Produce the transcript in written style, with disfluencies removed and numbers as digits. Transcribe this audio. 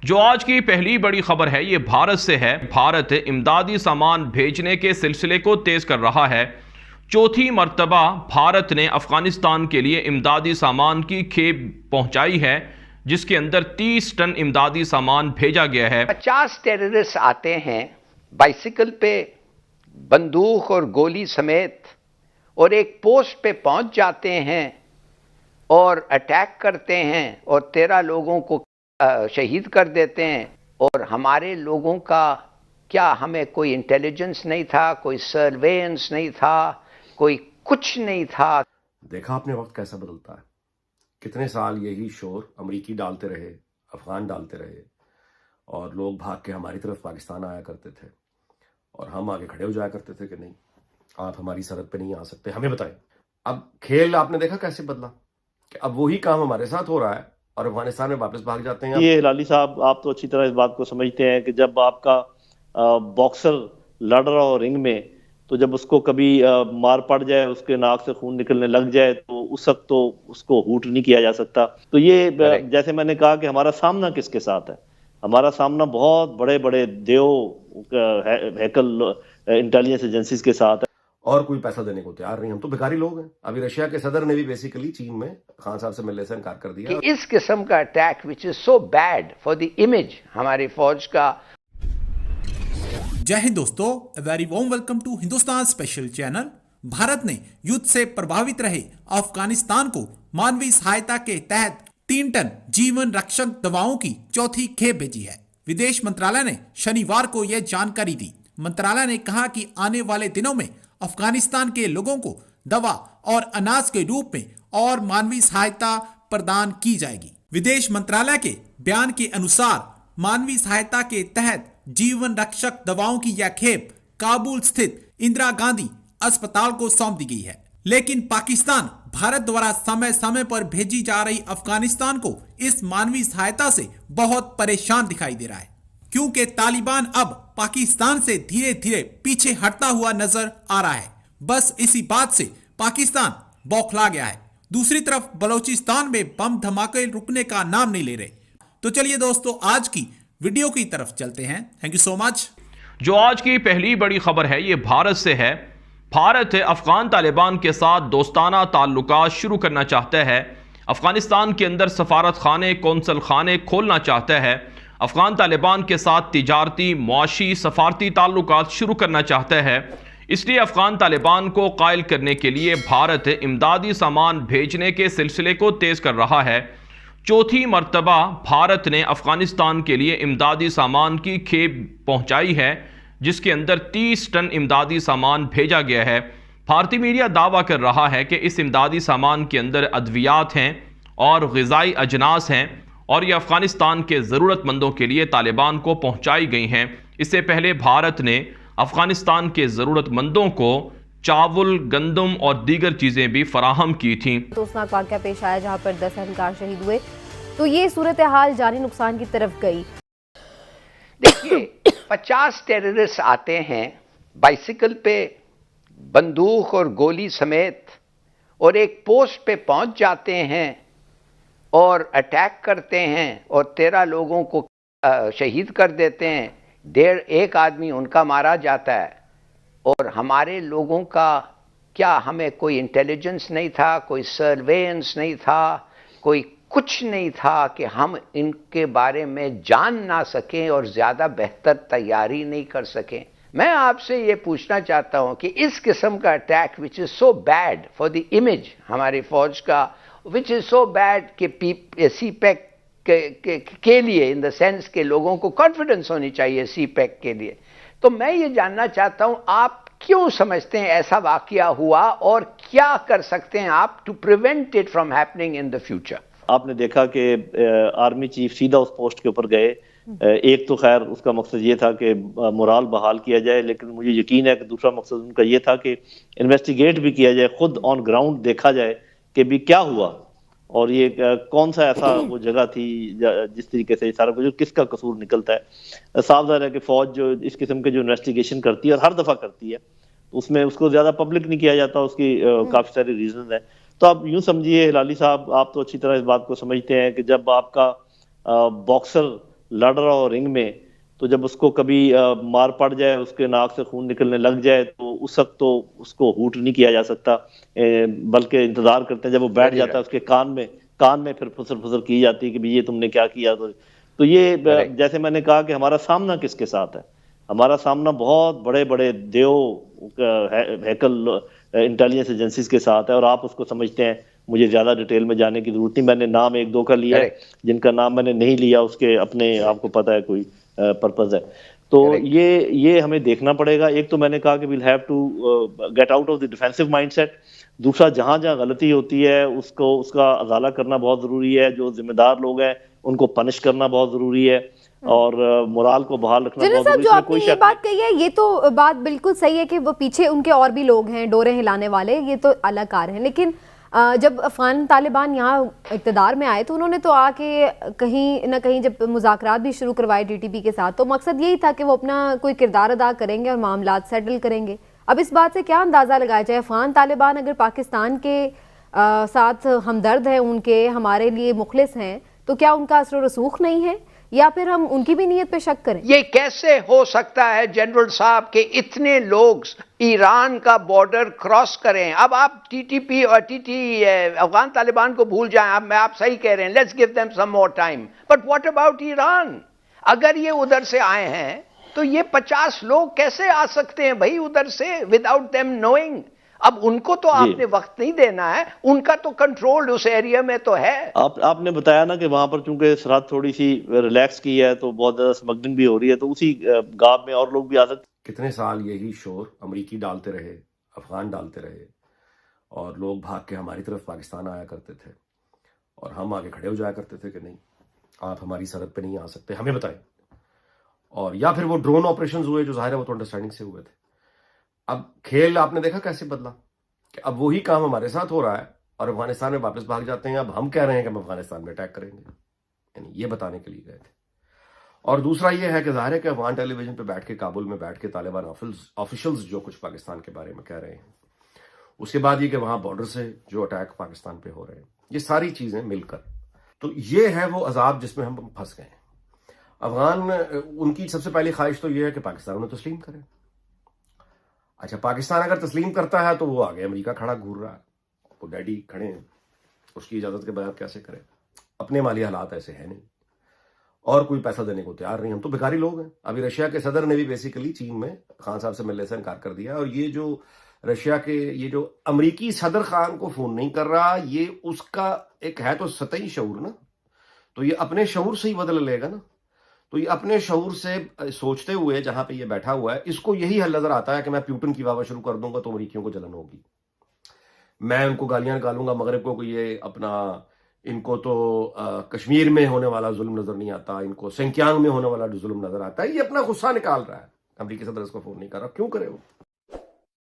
जो आज की पहली बड़ी खबर है ये भारत से है। भारत इमदादी सामान भेजने के सिलसिले को तेज कर रहा है। चौथी मर्तबा भारत ने अफगानिस्तान के लिए इमदादी सामान की खेप पहुंचाई है, जिसके अंदर 30 टन इमदादी सामान भेजा गया है। 50 टेररिस्ट आते हैं बाइसिकल पे, बंदूक और गोली समेत, और एक पोस्ट पे पहुंच जाते हैं और अटैक करते हैं और 13 लोगों को शहीद कर देते हैं। और हमारे लोगों का क्या, हमें कोई इंटेलिजेंस नहीं था, कोई सर्वेलेंस नहीं था, कोई कुछ नहीं था। देखा आपने वक्त कैसा बदलता है। कितने साल यही शोर अमरीकी डालते रहे, अफगान डालते रहे, और लोग भाग के हमारी तरफ पाकिस्तान आया करते थे और हम आगे खड़े हो जाया करते थे कि नहीं, आप हमारी सरहद पे नहीं आ सकते, हमें बताएं। अब खेल आपने देखा कैसे बदला कि अब वही काम हमारे साथ हो रहा है और अफगानिस्तान में वापस भाग जाते हैं। ये हिलाली साहब, आप तो अच्छी तरह इस बात को समझते हैं कि जब आपका बॉक्सर लड़ रहा हो रिंग में, तो जब उसको कभी मार पड़ जाए, उसके नाक से खून निकलने लग जाए, तो उस वक्त तो उसको हूट नहीं किया जा सकता। तो ये जैसे मैंने कहा कि हमारा सामना किसके साथ है, हमारा सामना बहुत बड़े बड़े हैकल इंटेलिजेंस एजेंसीज के साथ है, और कोई पैसा देने को तैयार नहीं। हम तो भिखारी लोग हैं। अभी रशिया के सदर ने भी बेसिकली चीन में खान साहब से मिलने से इनकार कर दिया कि इस किस्म का attack which is so bad for the image हमारी फौज का। जय हिंद दोस्तों, very warm welcome to Hindustan special channel. Bharat ने युद्ध से प्रभावित रहे अफगानिस्तान को मानवीय सहायता के तहत 3 टन जीवन रक्षक दवाओं की चौथी खेप भेजी है। विदेश मंत्रालय ने शनिवार को यह जानकारी दी। मंत्रालय ने कहा कि आने वाले दिनों में अफगानिस्तान के लोगों को दवा और अनाज के रूप में और मानवीय सहायता प्रदान की जाएगी। विदेश मंत्रालय के बयान के अनुसार मानवीय सहायता के तहत जीवन रक्षक दवाओं की यह खेप काबुल स्थित इंदिरा गांधी अस्पताल को सौंप दी गई है। लेकिन पाकिस्तान भारत द्वारा समय समय पर भेजी जा रही अफगानिस्तान को इस मानवीय सहायता से बहुत परेशान दिखाई दे रहा है, क्योंकि तालिबान अब पाकिस्तान से धीरे धीरे पीछे हटता हुआ नजर आ रहा है। बस इसी बात से पाकिस्तान बौखला गया है। दूसरी तरफ बलोचिस्तान में बम धमाके रुकने का नाम नहीं ले रहे। तो चलिए दोस्तों, आज की वीडियो की तरफ चलते हैं। Thank you so much. जो आज की पहली बड़ी खबर है ये भारत से है। भारत अफगान तालिबान के साथ दोस्ताना ताल्लुकात शुरू करना चाहता है। अफगानिस्तान के अंदर सफारत खाने, कौंसल खाने खोलना चाहता है। अफगान तालिबान के साथ तिजारती, मुआशी, सफारती ताल्लुकात शुरू करना चाहता है। इसलिए अफगान तालिबान को कायल करने के लिए भारत इमदादी सामान भेजने के सिलसिले को तेज कर रहा है। चौथी मर्तबा भारत ने अफगानिस्तान के लिए इमदादी सामान की खेप पहुंचाई है, जिसके अंदर 30 टन इमदादी सामान भेजा गया है। भारतीय मीडिया दावा कर रहा है कि इस इमदादी सामान के अंदर अद्वियात हैं और ग़िज़ाई अजनास हैं, और ये अफगानिस्तान के ज़रूरतमंदों के लिए तालिबान को पहुंचाई गई हैं। इससे पहले भारत ने अफगानिस्तान के ज़रूरतमंदों को चावल, गंदम और दीगर चीज़ें भी फराहम की थीं। अफसोसनाक वाक़या पेश आया जहां पर 10 अहलकार शहीद हुए, तो ये सूरत हाल जानी नुकसान की तरफ गई। देखिए, 50 टेररिस्ट आते हैं बाइसिकल पे, बंदूक और गोली समेत, और एक पोस्ट पे पहुंच जाते हैं और अटैक करते हैं और 13 लोगों को शहीद कर देते हैं। 1.5 आदमी उनका मारा जाता है। और हमारे लोगों का क्या, हमें कोई इंटेलिजेंस नहीं था, कोई सर्वेलेंस नहीं था, कोई कुछ नहीं था कि हम इनके बारे में जान ना सकें और ज़्यादा बेहतर तैयारी नहीं कर सकें। मैं आपसे ये पूछना चाहता हूँ कि इस किस्म का attack which is so bad for the image हमारी फ़ौज का, विच इज़ सो बैड कि CPEC के लिए, इन द सेंस के लोगों को कॉन्फिडेंस होनी चाहिए CPEC के लिए। तो मैं ये जानना चाहता हूं, आप क्यों समझते हैं ऐसा वाकया हुआ और क्या कर सकते हैं आप to prevent it from happening in the future? आपने देखा कि आर्मी चीफ सीधा उस पोस्ट के ऊपर गए। एक तो खैर उसका मकसद ये था कि मोराल बहाल किया जाए, लेकिन मुझे यकीन है कि दूसरा मकसद उनका ये था कि इन्वेस्टिगेट भी किया जाए, खुद ऑन ग्राउंड देखा जाए कि भी क्या हुआ और ये कौन सा ऐसा वो जगह थी जिस तरीके से सारा कुछ, किसका कसूर निकलता है। साफ ज़ाहिर है कि फौज जो इस किस्म के जो इन्वेस्टिगेशन करती है और हर दफ़ा करती है, तो उसमें उसको ज़्यादा पब्लिक नहीं किया जाता, उसकी काफ़ी सारी रीजन है। तो आप यूं समझिए हिलाली साहब, आप तो अच्छी तरह इस बात को समझते हैं कि जब आपका बॉक्सर لڑ رہا ہو رنگ میں، تو جب اس کو کبھی مار پڑ جائے، اس کے ناک سے خون نکلنے لگ جائے، تو اس وقت تو اس کو ہوٹ نہیں کیا جا سکتا، بلکہ انتظار کرتے ہیں جب وہ بیٹھ جاتا ہے اس کے کان میں پھر پھسر پھسر کی جاتی ہے کہ بھی یہ تم نے کیا کیا. تو یہ جیسے میں نے کہا کہ ہمارا سامنا کس کے ساتھ ہے، ہمارا سامنا بہت بڑے بڑے دیو ہیکل انٹیلیجنس ایجنسیز کے ساتھ ہے، اور آپ اس کو سمجھتے ہیں. مجھے زیادہ ڈیٹیل میں جانے کی ضرورت نہیں، میں نے نام ایک دو کا لیا ہے، جن کا نام میں نے نہیں لیا اس کے اپنے آپ کو پتہ ہے کوئی پرپز ہے. تو یہ ہمیں دیکھنا پڑے گا. ایک تو میں نے کہا کہ we'll have to get out of the defensive mindset. دوسرا، جہاں غلطی ہوتی ہے اس کا ازالہ کرنا بہت ضروری ہے. جو ذمہ دار لوگ ہیں ان کو پنش کرنا بہت ضروری ہے، اور مورال کو بحال رکھنا بہت ضروری ہے. جو آپ نے یہ بات کہی ہے، یہ تو بات بالکل صحیح ہے کہ وہ پیچھے ان کے اور بھی لوگ ہیں ڈورے ہلانے والے، یہ تو الگ کار ہیں. لیکن جب افغان طالبان یہاں اقتدار میں آئے تو انہوں نے تو آ کے کہیں نہ کہیں جب مذاکرات بھی شروع کروائے ٹی ٹی پی کے ساتھ، تو مقصد یہی تھا کہ وہ اپنا کوئی کردار ادا کریں گے اور معاملات سیٹل کریں گے. اب اس بات سے کیا اندازہ لگایا جائے، افغان طالبان اگر پاکستان کے ساتھ ہمدرد ہیں، ان کے ہمارے لیے مخلص ہیں، تو کیا ان کا اثر و رسوخ نہیں ہے، یا پھر ہم ان کی بھی نیت پہ شک کریں؟ یہ کیسے ہو سکتا ہے جنرل صاحب کہ اتنے لوگ ایران کا بارڈر کراس کریں؟ اب آپ ٹی ٹی پی اور افغان طالبان کو بھول جائیں. آپ صحیح کہہ رہے ہیں، let's give them some more time. But what about Iran? اگر یہ ادھر سے آئے ہیں تو یہ 50 لوگ کیسے آ سکتے ہیں بھائی ادھر سے وداؤٹ دیم نوئنگ؟ اب ان کو تو آپ نے وقت نہیں دینا ہے، ان کا تو کنٹرول اس ایریا میں تو ہے. آپ نے بتایا نا کہ وہاں پر چونکہ سرحد تھوڑی سی ریلیکس کی ہے تو بہت زیادہ سمگلنگ بھی ہو رہی ہے، تو اسی گاب میں اور لوگ بھی آ سکتے. کتنے سال یہی شور امریکی ڈالتے رہے، افغان ڈالتے رہے، اور لوگ بھاگ کے ہماری طرف پاکستان آیا کرتے تھے، اور ہم آگے کھڑے ہو جایا کرتے تھے کہ نہیں، آپ ہماری سرحد پہ نہیں آ سکتے، ہمیں بتائیں. اور یا پھر وہ ڈرون آپریشنز ہوئے جو ظاہر ہے وہ تو انڈرسٹینڈنگ سے ہوئے تھے. اب کھیل آپ نے دیکھا کیسے بدلا، کہ اب وہی کام ہمارے ساتھ ہو رہا ہے اور افغانستان میں واپس بھاگ جاتے ہیں. اب ہم کہہ رہے ہیں کہ ہم افغانستان میں اٹیک کریں گے، یعنی یہ بتانے کے لیے گئے تھے. اور دوسرا یہ ہے کہ ظاہر ہے کہ افغان ٹیلی ویژن پہ بیٹھ کے، کابل میں بیٹھ کے طالبان آفیشلز جو کچھ پاکستان کے بارے میں کہہ رہے ہیں، اس کے بعد یہ کہ وہاں بارڈر سے جو اٹیک پاکستان پہ ہو رہے ہیں، یہ ساری چیزیں مل کر، تو یہ ہے وہ عذاب جس میں ہم پھنس گئے ہیں. افغان ان کی سب سے پہلی خواہش تو یہ ہے کہ پاکستان انہیں تسلیم کرے. اچھا، پاکستان اگر تسلیم کرتا ہے تو وہ آگے امریکہ کھڑا گھور رہا ہے، وہ ڈیڈی کھڑے ہیں، اس کی اجازت کے بغیر کیسے کرے؟ اپنے مالی حالات ایسے ہیں نہیں، اور کوئی پیسہ دینے کو تیار نہیں. ہم تو بھکاری لوگ ہیں. ابھی رشیا کے صدر نے بھی بیسیکلی چین میں خان صاحب سے ملنے سے انکار کر دیا، اور یہ جو رشیا کے یہ جو امریکی صدر خان کو فون نہیں کر رہا، یہ اس کا ایک ہے تو سطحی شعور نا، تو یہ اپنے شعور سے ہی بدل لے گا نا. تو یہ اپنے شعور سے سوچتے ہوئے جہاں پہ یہ بیٹھا ہوا ہے، اس کو یہی حل نظر آتا ہے کہ میں پیوٹن کی واہ شروع کر دوں گا تو امریکیوں کو جلن ہوگی، میں ان کو گالیاں نکالوں گا مغرب کو. یہ اپنا، ان کو تو کشمیر میں ہونے والا ظلم نظر نہیں آتا، ان کو سنکیانگ میں ہونے والا ظلم نظر آتا ہے. یہ اپنا غصہ نکال رہا ہے. امریکی صدر اس کو فون نہیں کر رہا، کیوں کرے وہ؟